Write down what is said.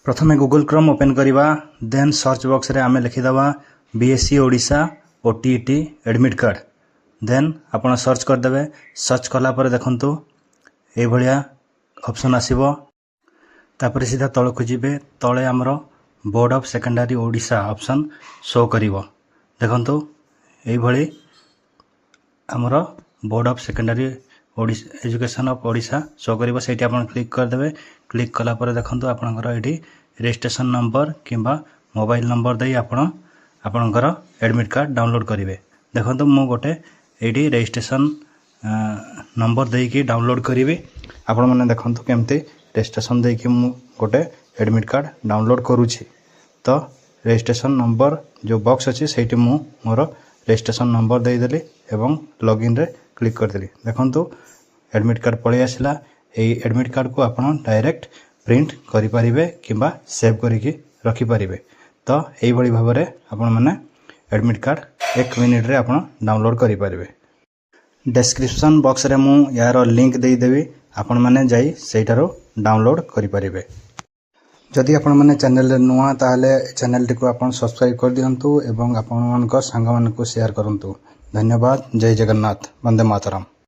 प्रथमे Google Chrome open करवा then search box रे आमे लिखिदवा BSC Odisha OTET admit card then आपण सर्च करदेवे। सर्च कला पर देखंतु ए भलिया ऑप्शन आसीबो तापर सीधा तळकु जिबे तळे हमरो board of secondary Odisha option show करिवो। देखंतु ए भली हमरो board of secondary education of Odisha show करिवो। सेठी आपण क्लिक करदेवे। क्लिक कला पर देखंतु आपनकर एठी रजिस्ट्रेशन नंबर किंबा मोबाइल नंबर दे आपनकर एडमिट कार्ड डाउनलोड करिवे। देखंतु मु गोटे एठी रजिस्ट्रेशन नंबर देकी डाउनलोड करिवे। आपण माने देखंतु केमते रजिस्ट्रेशन देकी मु गोटे एडमिट कार्ड डाउनलोड करूछि। तो रजिस्ट्रेशन नंबर जो बॉक्स अछि सेठी मु मोर रजिस्ट्रेशन नंबर दे देली एवं लॉगिन रे क्लिक कर देली। देखंतु एडमिट कार्ड पळि आसिला। एई एडमिट कार्ड को आपण डायरेक्ट प्रिंट करि परिबे किंबा सेव करिकि रखि परिबे। तो एई भली भाबरे आपण माने एडमिट कार्ड 1 मिनिट रे आपण डाउनलोड करि परिबे। डिस्क्रिप्शन बॉक्स रे मु यार लिंक देई देबी आपण माने जाई सेठारो डाउनलोड करि परिबे। जदि आपण माने चैनल रे नुआ ताले चैनल टी को आपण सब्सक्राइब कर दियंतु एवं आपण मानक संग मानक शेयर करंतु। धन्यवाद। जय जगन्नाथ। वंदे मातरम।